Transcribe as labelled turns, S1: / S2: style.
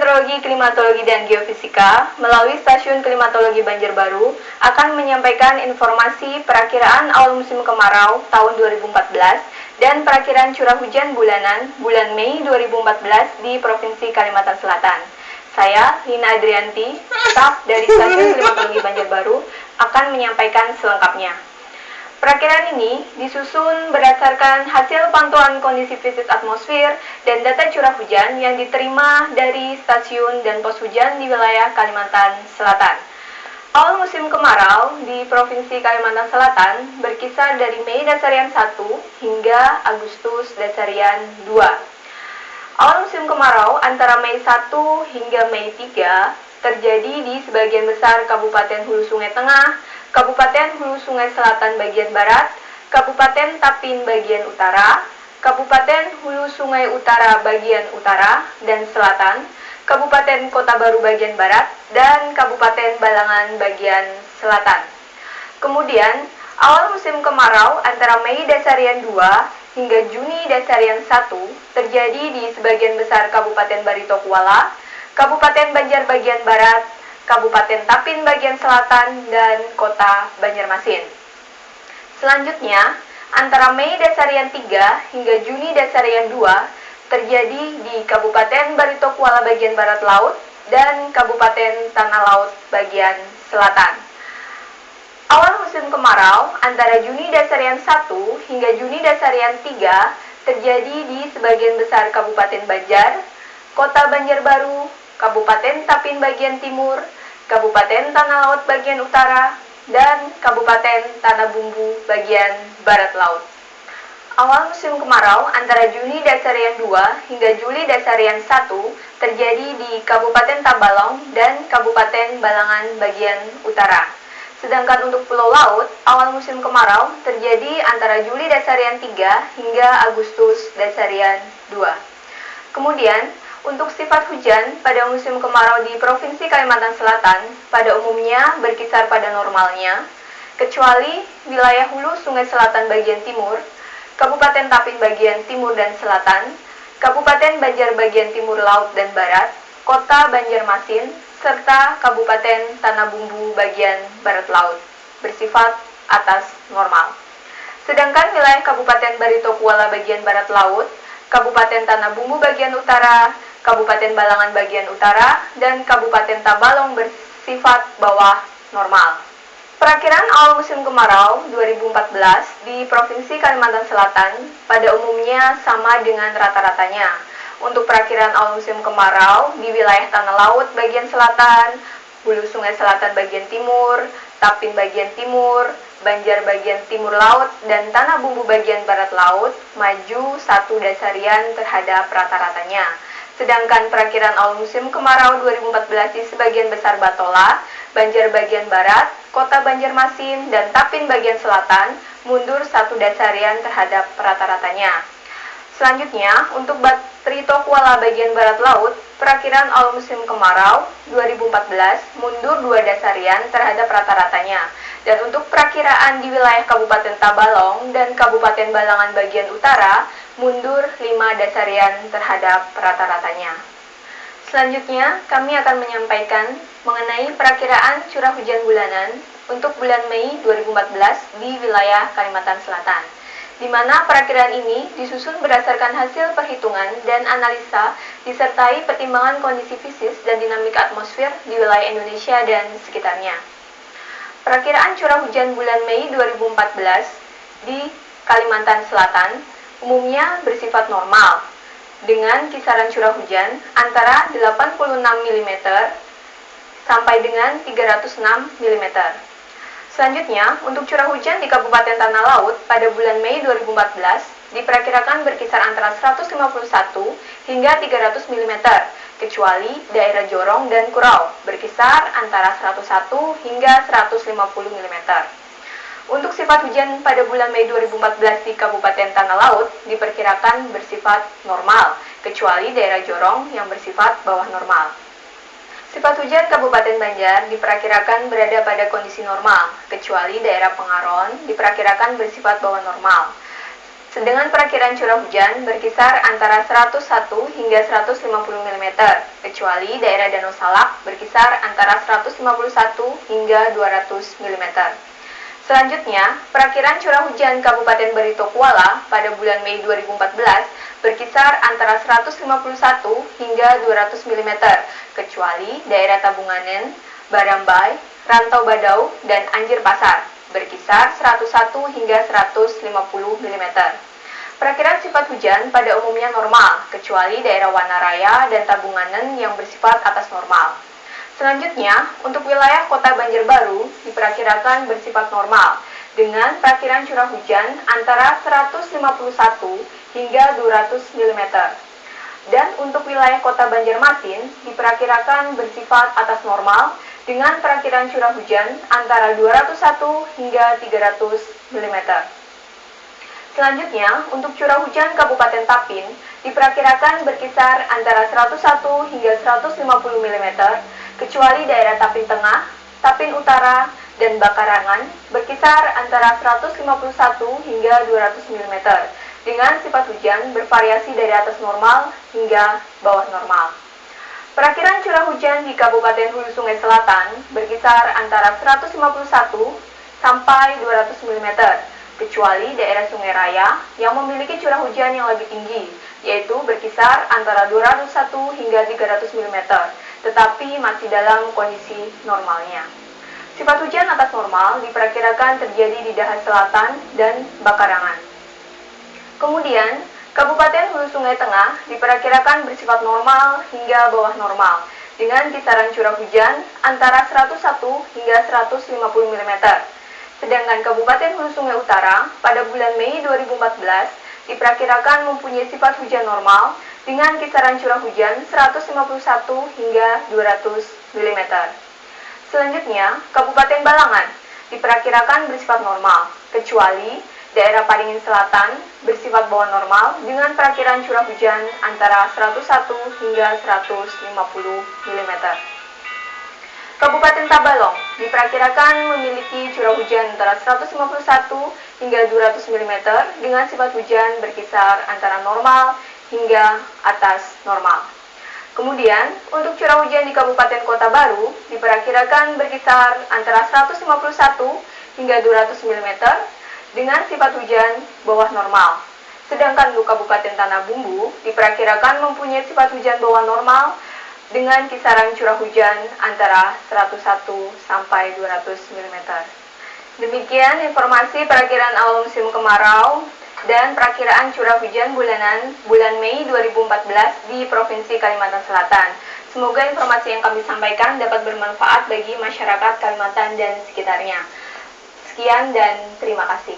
S1: Meteorologi, Klimatologi, dan Geofisika melalui Stasiun Klimatologi Banjarbaru akan menyampaikan informasi perakiraan awal musim kemarau tahun 2014 dan perakiraan curah hujan bulanan bulan Mei 2014 di Provinsi Kalimantan Selatan. Saya, Lina Adrianti, staf dari Stasiun Klimatologi Banjarbaru, akan menyampaikan selengkapnya. Perakiraan ini disusun berdasarkan hasil pantauan kondisi fisik atmosfer dan data curah hujan yang diterima dari stasiun dan pos hujan di wilayah Kalimantan Selatan. Awal musim kemarau di Provinsi Kalimantan Selatan berkisar dari Mei Dasarian 1 hingga Agustus Dasarian 2. Awal musim kemarau antara Mei 1 hingga Mei 3 terjadi di sebagian besar Kabupaten Hulu Sungai Tengah, Kabupaten Hulu Sungai Selatan bagian barat, Kabupaten Tapin bagian utara, Kabupaten Hulu Sungai Utara bagian utara dan selatan, Kabupaten Kota Baru bagian barat, dan Kabupaten Balangan bagian selatan. Kemudian, awal musim kemarau antara Mei Dasarian 2 hingga Juni Dasarian 1 terjadi di sebagian besar Kabupaten Barito Kuala, Kabupaten Banjar bagian barat, Kabupaten Tapin bagian selatan, dan Kota Banjarmasin. Selanjutnya, antara Mei Dasarian 3 hingga Juni Dasarian 2 terjadi di Kabupaten Barito Kuala bagian barat laut dan Kabupaten Tanah Laut bagian selatan. Awal musim kemarau antara Juni Dasarian 1 hingga Juni Dasarian 3 terjadi di sebagian besar Kabupaten Banjar, Kota Banjarbaru, Kabupaten Tapin bagian timur, Kabupaten Tanah Laut bagian utara, dan Kabupaten Tanah Bumbu bagian barat laut. Awal musim kemarau antara Juni Dasarian 2 hingga Juli Dasarian 1 terjadi di Kabupaten Tabalong dan Kabupaten Balangan bagian utara. Sedangkan untuk Pulau Laut, awal musim kemarau terjadi antara Juli Dasarian 3 hingga Agustus Dasarian 2. Kemudian, untuk sifat hujan pada musim kemarau di Provinsi Kalimantan Selatan pada umumnya berkisar pada normalnya, kecuali wilayah Hulu Sungai Selatan bagian timur, Kabupaten Tapin bagian timur dan selatan, Kabupaten Banjar bagian timur laut dan barat, Kota Banjarmasin, serta Kabupaten Tanah Bumbu bagian barat laut, bersifat atas normal. Sedangkan wilayah Kabupaten Barito Kuala bagian barat laut, Kabupaten Tanah Bumbu bagian utara, Kabupaten Balangan bagian utara, dan Kabupaten Tabalong bersifat bawah normal. Perakiraan awal musim kemarau 2014 di Provinsi Kalimantan Selatan pada umumnya sama dengan rata-ratanya. Untuk perakiraan awal musim kemarau di wilayah Tanah Laut bagian selatan, Hulu Sungai Selatan bagian timur, Tapin bagian timur, Banjar bagian timur laut, dan Tanah Bumbu bagian barat laut maju 1 dasarian terhadap rata-ratanya. Sedangkan perakiraan awal musim kemarau 2014 di sebagian besar Batola, Banjar bagian barat, Kota Banjarmasin, dan Tapin bagian selatan mundur 1 dasarian terhadap rata-ratanya. Selanjutnya, untuk Barito Kuala bagian barat laut, perakiraan awal musim kemarau 2014 mundur 2 dasarian terhadap rata-ratanya. Dan untuk perakiraan di wilayah Kabupaten Tabalong dan Kabupaten Balangan bagian utara mundur 5 dasarian terhadap rata-ratanya. Selanjutnya, kami akan menyampaikan mengenai perakiraan curah hujan bulanan untuk bulan Mei 2014 di wilayah Kalimantan Selatan, di mana perakiraan ini disusun berdasarkan hasil perhitungan dan analisa disertai pertimbangan kondisi fisik dan dinamika atmosfer di wilayah Indonesia dan sekitarnya. Perakiraan curah hujan bulan Mei 2014 di Kalimantan Selatan umumnya bersifat normal, dengan kisaran curah hujan antara 86 mm sampai dengan 306 mm. Selanjutnya, untuk curah hujan di Kabupaten Tanah Laut pada bulan Mei 2014 diperkirakan berkisar antara 151 hingga 300 mm, kecuali daerah Jorong dan Kurau berkisar antara 101 hingga 150 mm. Untuk sifat hujan pada bulan Mei 2014 di Kabupaten Tanah Laut diperkirakan bersifat normal, kecuali daerah Jorong yang bersifat bawah normal. Sifat hujan Kabupaten Banjar diperkirakan berada pada kondisi normal, kecuali daerah Pengaron diperkirakan bersifat bawah normal. Sedangkan perakiraan curah hujan berkisar antara 101 hingga 150 mm, kecuali daerah Danau Salak berkisar antara 151 hingga 200 mm. Selanjutnya, perakiraan curah hujan Kabupaten Barito Kuala pada bulan Mei 2014 berkisar antara 151 hingga 200 mm, kecuali daerah Tabunganen, Barambai, Rantau Badau, dan Anjir Pasar berkisar 101 hingga 150 mm. Perakiraan sifat hujan pada umumnya normal, kecuali daerah Wanaraya dan Tabunganen yang bersifat atas normal. Selanjutnya, untuk wilayah Kota Banjarbaru diperkirakan bersifat normal dengan perakiraan curah hujan antara 151 hingga 200 mm. Dan untuk wilayah Kota Banjarmasin diperkirakan bersifat atas normal dengan perakiraan curah hujan antara 201 hingga 300 mm. Selanjutnya, untuk curah hujan Kabupaten Tapin diperkirakan berkisar antara 101 hingga 150 mm, kecuali daerah Tapin Tengah, Tapin Utara, dan Bakarangan berkisar antara 151 hingga 200 mm, dengan sifat hujan bervariasi dari atas normal hingga bawah normal. Perakiraan curah hujan di Kabupaten Hulu Sungai Selatan berkisar antara 151 sampai 200 mm, kecuali daerah Sungai Raya yang memiliki curah hujan yang lebih tinggi, yaitu berkisar antara 201 hingga 300 mm, tetapi masih dalam kondisi normalnya. Sifat hujan atas normal diperkirakan terjadi di Dahar Selatan dan Bakarangan. Kemudian, Kabupaten Hulu Sungai Tengah diperkirakan bersifat normal hingga bawah normal, dengan kisaran curah hujan antara 101 hingga 150 mm. Sedangkan Kabupaten Hulu Sungai Utara pada bulan Mei 2014 diperkirakan mempunyai sifat hujan normal dengan kisaran curah hujan 151 hingga 200 mm. Selanjutnya, Kabupaten Balangan diperkirakan bersifat normal, kecuali daerah Paringin Selatan bersifat bawah normal dengan perakiraan curah hujan antara 101 hingga 150 mm. Kabupaten Tabalong diperkirakan memiliki curah hujan antara 151 hingga 200 mm dengan sifat hujan berkisar antara normal hingga atas normal. Kemudian, untuk curah hujan di Kabupaten Kota Baru diperkirakan berkisar antara 151 hingga 200 mm dengan sifat hujan bawah normal. Sedangkan untuk Kabupaten Tanah Bumbu diperkirakan mempunyai sifat hujan bawah normal dengan kisaran curah hujan antara 101 sampai 200 mm. Demikian informasi perakiraan awal musim kemarau dan perakiraan curah hujan bulanan bulan Mei 2014 di Provinsi Kalimantan Selatan. Semoga informasi yang kami sampaikan dapat bermanfaat bagi masyarakat Kalimantan dan sekitarnya. Sekian dan terima kasih.